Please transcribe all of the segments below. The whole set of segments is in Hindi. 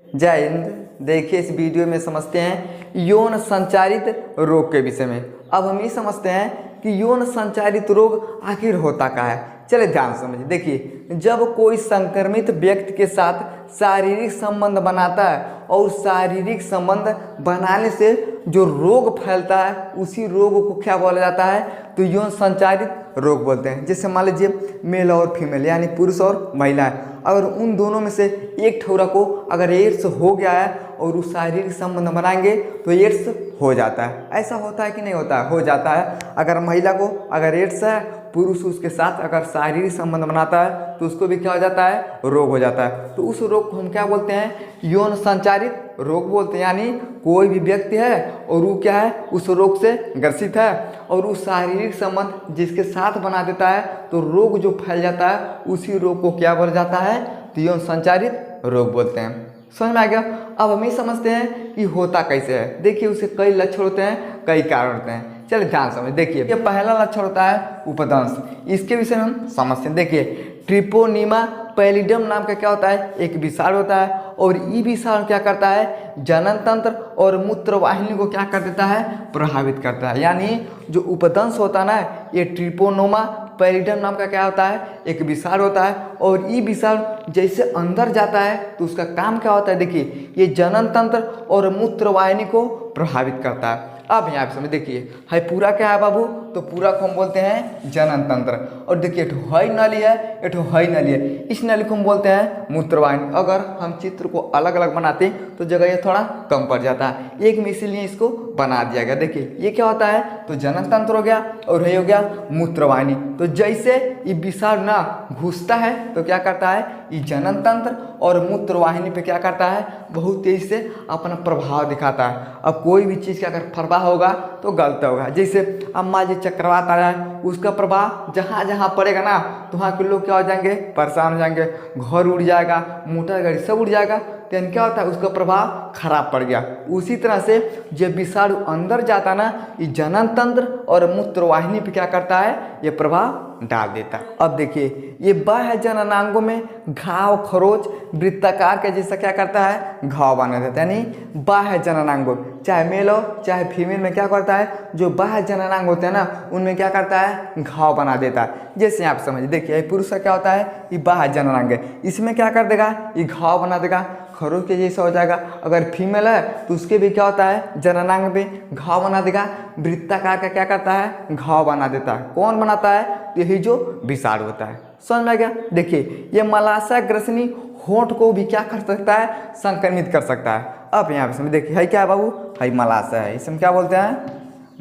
जय हिंद। देखिए इस वीडियो में समझते हैं यौन संचारित रोग के विषय में। अब हम ये समझते हैं कि यौन संचारित रोग आखिर होता क्या है। चलिए ध्यान से समझिए। देखिए, जब कोई संक्रमित व्यक्ति के साथ शारीरिक संबंध बनाता है और शारीरिक संबंध बनाने से जो रोग फैलता है उसी रोग को क्या बोला जाता है, तो यौन संचारित रोग बोलते हैं। जैसे मान लीजिए मेल और फीमेल यानी पुरुष और महिलाएं, अगर उन दोनों में से एक ठौरा को अगर एड्स हो गया है और उस शारीरिक संबंध बनाएंगे तो एड्स हो जाता है। ऐसा होता है कि नहीं होता है? हो जाता है। अगर महिला को अगर एड्स है, पुरुष उसके साथ अगर शारीरिक संबंध बनाता है तो उसको भी क्या हो जाता है, रोग हो जाता है। तो उस रोग को हम क्या बोलते हैं, यौन संचारित रोग बोलते हैं। यानी कोई भी व्यक्ति है और वो क्या है, उस रोग से ग्रसित है और उस शारीरिक संबंध जिसके साथ बना देता है तो रोग जो फैल जाता है उसी रोग को क्या बोला जाता है, तो यौन संचारित रोग बोलते हैं। समझ में आ गया? अब हम ये समझते हैं कि होता कैसे है। देखिए उसके कई लक्षण होते हैं, कई कारण होते हैं। चलिए ध्यान समझ। देखिए ये पहला लक्षण होता है उपदंश। इसके विषय में हम समझते हैं। देखिए ट्रिपोनीमा पैलिडम नाम का क्या होता है, एक विषाणु होता है और ये विषाणु क्या करता है, जनन तंत्र और मूत्र वाहिनी को क्या कर देता है, प्रभावित करता है। यानी जो उपदंश होता है ना, ये ट्रिपोनोमा पैलिडम नाम का क्या होता है, एक विषाणु होता है और ये विषाणु जैसे अंदर जाता है तो उसका काम क्या होता है, देखिए ये जनन तंत्र और मूत्र वाहिनी को प्रभावित करता है। अब यहाँ पे समझ। देखिए है पूरा क्या है बाबू, तो पूरा को हम बोलते हैं जनन तंत्र। और देखिए एक है नली है, एक है नली है, इस नली को हम बोलते हैं मूत्रवाहिनी। अगर हम चित्र को अलग अलग बनाते हैं तो जगह ये थोड़ा कम पड़ जाता है, एक में इसीलिए इसको बना दिया गया। देखिए ये क्या होता है, तो जनन तंत्र हो गया और है हो गया मूत्रवाहिनी। तो जैसे ये विषाणु ना घुसता है तो क्या करता है, ये जनन तंत्र और मूत्रवाहिनी पे क्या करता है, बहुत तेजी से अपना प्रभाव दिखाता है। अब कोई भी चीज़ का अगर प्रभाव होगा तो गलत होगा। जैसे अब मान लीजिए चक्रवात आ रहा है, उसका प्रभाव जहाँ जहाँ पड़ेगा ना तो वहाँ के लोग क्या हो जाएंगे, परेशान हो जाएंगे, घर उड़ जाएगा, मोटर गाड़ी सब उड़ जाएगा। तो क्या होता है, उसका प्रभाव खराब पड़ गया। उसी तरह से जब विषाणु अंदर जाता ना, ये जनन तंत्र और मूत्रवाहिनी पे क्या करता है, ये प्रभाव डाल देता है। अब देखिए ये बाह्य जननांगों में घाव, खरोच, वृत्ताकार के जैसा क्या करता है, घाव बना देता है। यानी बाह्य जननांगों चाहे मेल हो चाहे फीमेल में क्या करता है, जो बाह्य जननांग होते हैं ना उनमें क्या करता है, घाव बना देता है। जैसे आप समझिए। देखिए पुरुष का क्या होता है, ये बाह्य जननांग है, इसमें क्या कर देगा, ये घाव बना देगा, खरोच के जैसा हो जाएगा। अगर फीमेल है तो उसके भी क्या होता है, जननांग पे घाव बना देगा। वृत्ताकार का क्या करता है, घाव बना देता है। कौन बनाता है, तो यही जो विषाणु होता है। समझ में आ गया? देखिए ये मलाशय ग्रसनी होंठ को भी क्या कर सकता है, संक्रमित कर सकता है। अब यहाँ पे समझ। देखिए है क्या है बाबू, है मलाशय है, इसे हम क्या बोलते हैं,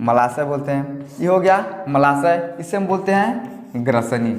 मलाशय बोलते हैं। ये हो गया मलाशय, इसे हम बोलते हैं ग्रसनी।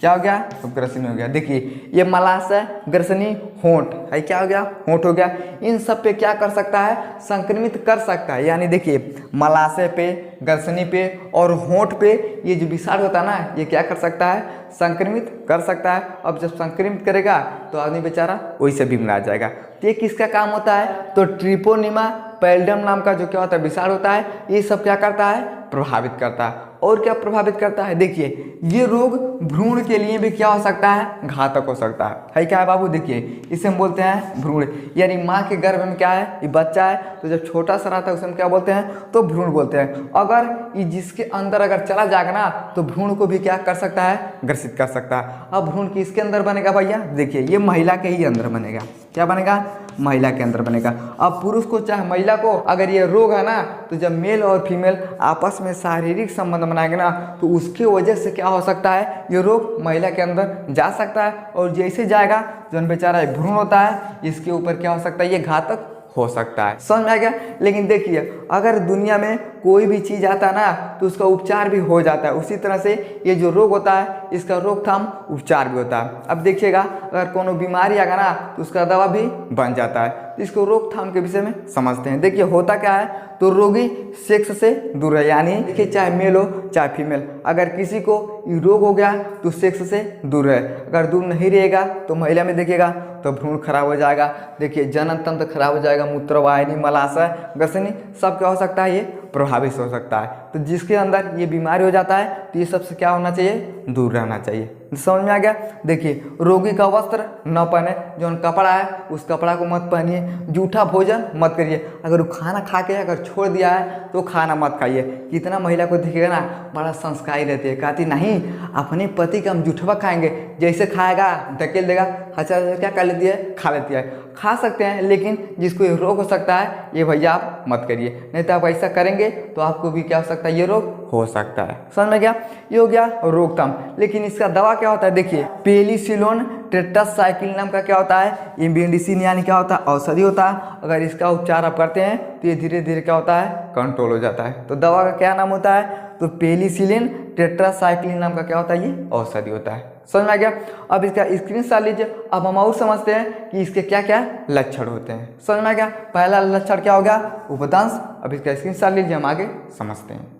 क्या हो गया, तो ग्रसनी हो गया। देखिए ये मलाशय ग्रसनी होंठ है, क्या हो गया, होंठ हो गया। इन सब पे क्या कर सकता है, संक्रमित कर सकता है। यानी देखिए मलाशय पे, ग्रसनी पे और होंठ पे ये जो विषाणु होता है ना, ये क्या कर सकता है, संक्रमित कर सकता है। अब जब संक्रमित करेगा तो आदमी बेचारा वही से बीमार आ जाएगा। तो ये किसका काम होता है, तो ट्रिपोनीमा पैलिडम नाम का जो क्या होता है, विषाणु होता है, ये सब क्या करता है, प्रभावित करता है। और क्या प्रभावित करता है, देखिए ये रोग भ्रूण के लिए भी क्या हो सकता है, घातक हो सकता है क्या है बाबू। देखिए इसे हम बोलते हैं भ्रूण। यानी माँ के गर्भ में क्या है, ये बच्चा है, तो जब छोटा सा रहता है उसे हम क्या बोलते हैं, तो भ्रूण बोलते हैं। अगर ये जिसके अंदर अगर चला जाएगा ना तो भ्रूण को भी क्या कर सकता है, ग्रसित कर सकता है। अब भ्रूण किसके अंदर बनेगा भैया, देखिए ये महिला के ही अंदर बनेगा। क्या बनेगा, महिला के अंदर बनेगा। अब पुरुष को चाहे महिला को अगर ये रोग है ना, तो जब मेल और फीमेल आपस में शारीरिक संबंध बनाएंगे ना तो उसके वजह से क्या हो सकता है, ये रोग महिला के अंदर जा सकता है। और जैसे जाएगा जो बेचारा भ्रूण होता है इसके ऊपर क्या हो सकता है, ये घातक हो सकता है। समझ में आ गया? लेकिन देखिए अगर दुनिया में कोई भी चीज़ आता है ना तो उसका उपचार भी हो जाता है। उसी तरह से ये जो रोग होता है इसका रोकथाम उपचार भी होता है। अब देखिएगा अगर कोनो बीमारी आएगा ना तो उसका दवा भी बन जाता है। तो इसको रोकथाम के विषय में समझते हैं। देखिए होता क्या है, तो रोगी सेक्स से दूर है। यानी देखिए चाहे मेल हो चाहे फीमेल, अगर किसी को ये रोग हो गया तो सेक्स से दूर है। अगर दूर नहीं रहेगा तो महिला में देखिएगा तो भ्रूण खराब हो जाएगा। देखिए जनन तंत्र खराब हो जाएगा, मूत्रवाहिनी, मलाशय, ग्रसनी सब क्या हो सकता है, ये प्रभावित हो सकता है। तो जिसके अंदर ये बीमारी हो जाता है तो ये सबसे क्या होना चाहिए, दूर रहना चाहिए। समझ में आ गया। देखिए रोगी का वस्त्र न पहने, जो कपड़ा है उस कपड़ा को मत पहनिए। जूठा भोजन मत करिए, अगर वो खाना खा के अगर छोड़ दिया है तो खाना मत खाइए। कितना महिला को देखिएगा ना बड़ा संस्कारी रहती है, कहती नहीं अपने पति का हम जूठवा खाएंगे, जैसे खाएगा धकेल देगा, अच्छा क्या कर लेती है, खा लेती है। खा सकते हैं लेकिन जिसको ये रोग हो सकता है ये भैया आप मत करिए, नहीं तो आप ऐसा करेंगे तो आपको भी क्या हो सकता है, ये रोग हो सकता है। समझ में गया, ये हो गया रोकथाम। लेकिन इसका दवा क्या होता है, देखिए पेनिसिलिन टेट्रासाइक्लिन नाम का क्या होता है, ये मेडिसिन यानी क्या होता है, औषधि होता है। अगर इसका उपचार आप करते हैं तो ये धीरे धीरे क्या होता है, कंट्रोल हो जाता है। तो दवा का क्या नाम होता है, तो पेनिसिलिन टेट्रासाइक्लिन नाम का क्या होता है, ये औषधि होता है। समझ में आ गया। अब इसका स्क्रीनशॉट लीजिए। अब हम और समझते हैं कि इसके क्या क्या लक्षण होते हैं। समझ में आ गया। पहला लक्षण क्या हो गया, उपदंश। अब इसका स्क्रीनशॉट लीजिए, हम आगे समझते हैं।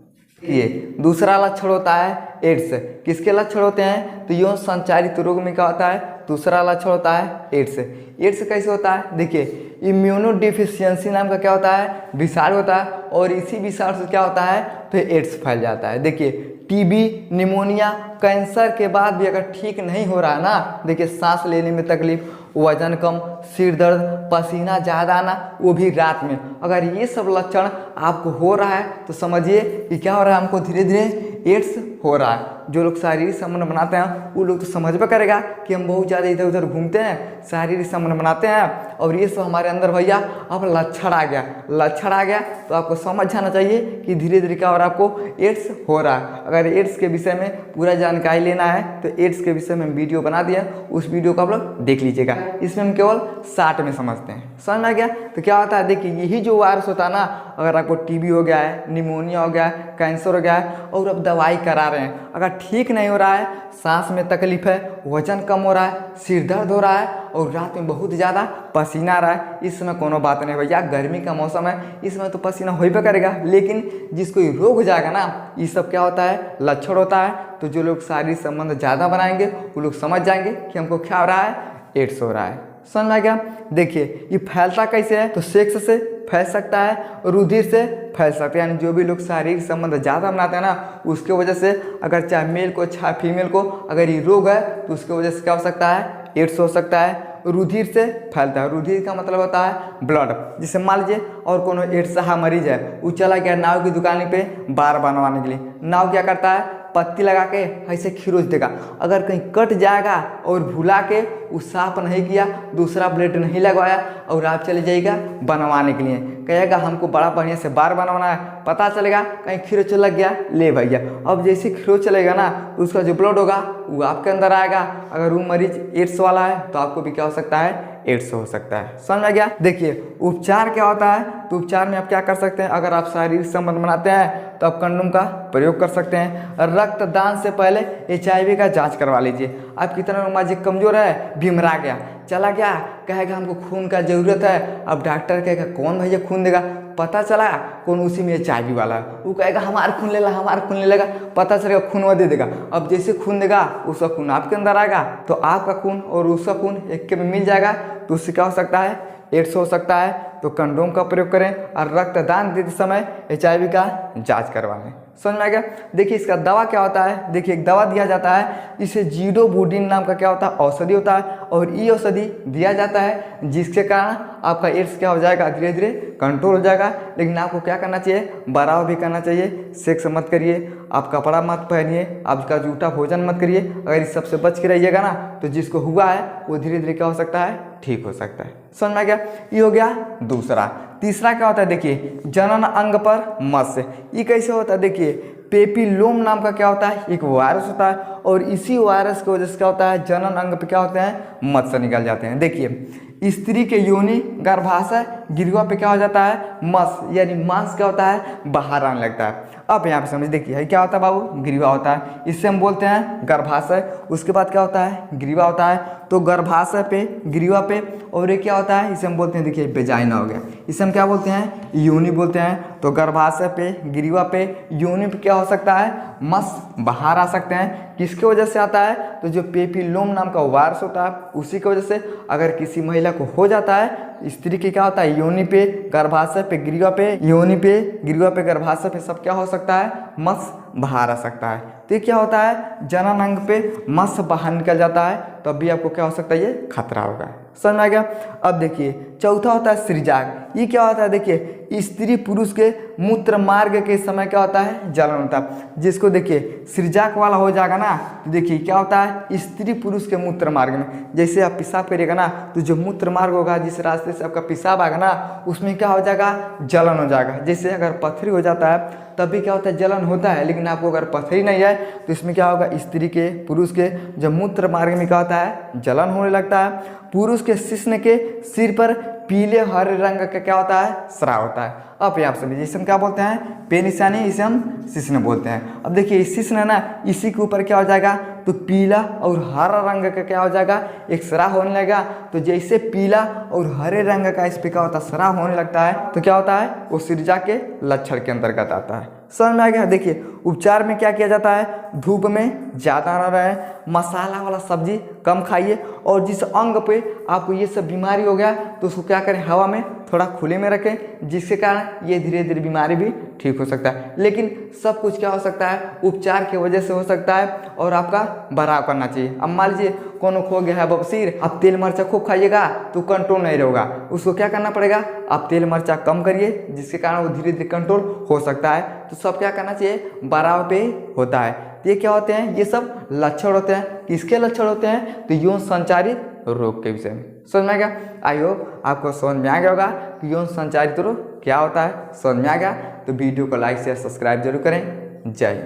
ये दूसरा लक्षण होता है एड्स। किसके लक्षण होते हैं, तो यौन संचारित रोग में क्या होता है, दूसरा लक्षण होता है एड्स। एड्स कैसे होता है, देखिए इम्यूनोडिफिशियंसी नाम का क्या होता है, विषाण होता है, और इसी विषाण से क्या होता है, तो एड्स फैल जाता है। देखिए टीबी, निमोनिया, कैंसर के बाद भी अगर ठीक नहीं हो रहा है ना, देखिए सांस लेने में तकलीफ, वजन कम, सिर दर्द, पसीना ज़्यादा आना, वो भी रात में, अगर ये सब लक्षण आपको हो रहा है तो समझिए कि क्या हो रहा है, हमको धीरे धीरे एड्स हो रहा है। जो लोग शारीरिक संबंध बनाते हैं वो लोग तो समझ में करेगा कि हम बहुत ज़्यादा इधर उधर घूमते हैं, शारीरिक संबंध बनाते हैं, और ये सब हमारे अंदर भैया अब लक्षण आ गया। लक्षण आ गया तो आपको समझ जाना चाहिए कि धीरे धीरे क्या हो रहा है, आपको एड्स हो रहा है। अगर एड्स के विषय में पूरा जानकारी लेना है तो एड्स के विषय में वीडियो बना दिया, उस वीडियो को आप लोग देख लीजिएगा। इसमें हम केवल 60 में समझते हैं। समझ में आ गया। तो क्या होता है, देखिए यही जो वायरस होता है ना, अगर आपको टीबी हो गया है, निमोनिया हो गया है, कैंसर हो गया है, और अब दवाई करा रहे हैं, अगर ठीक नहीं हो रहा है, सांस में तकलीफ है, वजन कम हो रहा है, सिर दर्द हो रहा है, और रात में बहुत ज़्यादा पसीना आ रहा है, इस समय कोनो बात नहीं भैया, गर्मी का मौसम है, इसमें तो पसीना हो ही करेगा। लेकिन जिसको ये रोग हो जाएगा ना, ये सब क्या होता है, लक्षण होता है। तो जो लोग शारीरिक संबंध ज़्यादा बनाएंगे वो लोग समझ जाएंगे कि हमको क्या हो रहा है, एड्स हो रहा है। समझ में आ गया। देखिए ये फैलता कैसे है, तो सेक्स से फैल सकता है, रुधिर से फैल सकता है, यानी जो भी लोग शारीरिक संबंध ज़्यादा बनाते हैं ना, उसके वजह से, अगर चाहे मेल को चाहे फीमेल को अगर ये रोग है तो उसके वजह से क्या हो सकता है, एड्स हो सकता है। रुधिर से फैलता है, रुधिर का मतलब होता है ब्लड। जिसे मान लीजिए और कोनो एड्स हा मरीज है, वो चला गया नाव की दुकान पे बार बनवाने के लिए, नाव क्या करता है, पत्ती लगा के ऐसे खिरोच देगा, अगर कहीं कट जाएगा और भुला के वो साफ नहीं किया, दूसरा ब्लेड नहीं लगवाया, और आप चले जाइएगा बनवाने के लिए, कहेगा हमको बड़ा बढ़िया से बार बनवाना है, पता चलेगा कहीं खिरोच लग गया, ले भैया, अब जैसे खिरोच चलेगा ना तो उसका जो ब्लड होगा वो आपके अंदर आएगा। अगर वो मरीज एड्स वाला है तो आपको भी क्या हो सकता है, एड्स हो सकता है। समझ में गया। देखिए उपचार क्या होता है, तो उपचार में आप क्या कर सकते हैं, अगर आप शारीरिक संबंध बनाते हैं तो आप कंडोम का प्रयोग कर सकते हैं। रक्तदान से पहले HIV का जांच करवा लीजिए। आप कितना माजिक कमजोर है, बीमरा गया, चला गया, कहेगा हमको खून का जरूरत है, अब डॉक्टर कहेगा कौन भैया खून देगा, पता चला कौन उसी में HIV वाला है, वो कहेगा हमारा खून ले ला, हमारा खून ले लेगा, पता चलेगा खून वो दे देगा। अब जैसे खून देगा उसका खून आपके अंदर आएगा, तो आपका खून और उसका खून एक के में मिल जाएगा, तो उससे क्या हो सकता है, एड्स हो सकता है। तो कंडोम का प्रयोग करें और रक्तदान देते समय HIV का जांच करवाएं। समझ में आ गया। देखिए इसका दवा क्या होता है, देखिए एक दवा दिया जाता है, इसे जीडोबुडिन नाम का क्या होता है, औषधि होता है, और ये औषधि दिया जाता है जिसके कारण आपका एड्स क्या हो जाएगा, धीरे धीरे कंट्रोल हो जाएगा। लेकिन आपको क्या करना चाहिए, बराव भी करना चाहिए, सेक्स मत करिए, आप कपड़ा मत पहनिए, आप उसका जूठा भोजन मत करिए। अगर इस सबसे बच के रहिएगा ना तो जिसको हुआ है वो धीरे धीरे क्या हो सकता है, ठीक हो सकता है। समझ में आ गया। ये हो गया दूसरा। तीसरा क्या होता है, देखिए जनन अंग पर मत्स्य। ये कैसे होता है, देखिए पेपिलोम नाम का क्या होता है, एक वायरस होता है, और इसी वायरस की वजह से क्या होता है, जनन अंग पे क्या होते हैं, मत्स्य निकल जाते हैं। देखिए स्त्री के योनि गर्भाशय गिरवा पे क्या हो जाता है, मस यानी मांस क्या होता है, बाहर आने लगता है। अब यहाँ पे समझ, देखिए क्या होता है बाबू, ग्रीवा होता है, इससे हम बोलते हैं गर्भाशय। उसके बाद क्या होता है, ग्रीवा होता है, तो गर्भाशय पे, ग्रीवा पे, और ये क्या होता है, इसे हम बोलते हैं, देखिए वेजाइना हो गया, इसे हम क्या बोलते हैं, योनि बोलते हैं। तो गर्भाशय पे, ग्रीवा पे, योनि पे क्या हो सकता है, मस बाहर आ सकते हैं। किसके वजह से आता है? तो जो पेपिलोम नाम का वायरस होता है उसी की वजह से। अगर किसी महिला को हो जाता है, स्त्री की क्या होता है, योनि पे, गर्भाशय पे, ग्रीवा पे, योनि पे, ग्रीवा पे, गर्भाशय पे सब क्या हो सकता है, मस बाहर आ सकता है। तो ये क्या होता है, जनन अंग पे मस बाहर निकल जाता है, तो अभी आपको क्या हो सकता है, ये खतरा होगा। समझ में आ गया? अब देखिए चौथा होता है सृजाक। ये क्या होता है, देखिए स्त्री पुरुष के मूत्र मार्ग के समय क्या होता है, जलन होता है। जिसको देखिए सृजाक वाला हो जाएगा ना, तो देखिए क्या होता है, स्त्री पुरुष के मूत्र मार्ग में, जैसे आप पेशाब करिएगा ना, तो जो मूत्र मार्ग होगा, जिस रास्ते से आपका पेशाब आएगा ना, उसमें क्या हो जाएगा, जलन हो जाएगा। जैसे अगर पथरी हो जाता है तब भी क्या होता है, जलन होता है। लेकिन आपको अगर पथरी नहीं है तो इसमें क्या होगा, स्त्री के पुरुष के जो मूत्र मार्ग में क्या होता है, जलन होने लगता है। पुरुष के शिश्न के सिर पर पीले हरे रंग का क्या होता है, स्राव होता है। अब यहाँ समझिए, इसे हम क्या बोलते हैं, पेनिशानी, इसे हम शिश्न बोलते हैं। अब देखिए इस शिश्न है ना, इसी के ऊपर क्या हो जाएगा, तो पीला और हरा रंग का क्या हो जाएगा, एक स्राव होने लगेगा। तो जैसे पीला और हरे रंग का इस पे क्या होता है, स्राव होने लगता है, तो क्या होता है, वो सृजा के लक्षण के अंतर्गत आता है। समझ में आ गया? देखिए उपचार में क्या किया जाता है, धूप में ज़्यादा न रहे, मसाला वाला सब्जी कम खाइए, और जिस अंग पे आपको ये सब बीमारी हो गया तो उसको क्या करें, हवा में थोड़ा खुले में रखें, जिसके कारण ये धीरे धीरे बीमारी भी ठीक हो सकता है। लेकिन सब कुछ क्या हो सकता है, उपचार की वजह से हो सकता है, और आपका बराव करना चाहिए। अब मान लीजिए कोनो खो गया है बबसीर, अब तेल मर्चा खूब खाइएगा तो कंट्रोल नहीं रहेगा, उसको क्या करना पड़ेगा, आप तेल मर्चा कम करिए, जिसके कारण वो धीरे धीरे कंट्रोल हो सकता है। तो सब क्या करना चाहिए, बराव पे होता है। ये क्या होते हैं, ये सब लक्षण होते हैं। किसके लक्षण होते हैं, तो यौन संचारित रोग के विषय में। समझ में आ गया? आई होप आपको समझ में आ गया होगा कि यौन संचारित रोग क्या होता है। समझ में आ गया तो वीडियो को लाइक शेयर सब्सक्राइब जरूर करें। जय हिंद।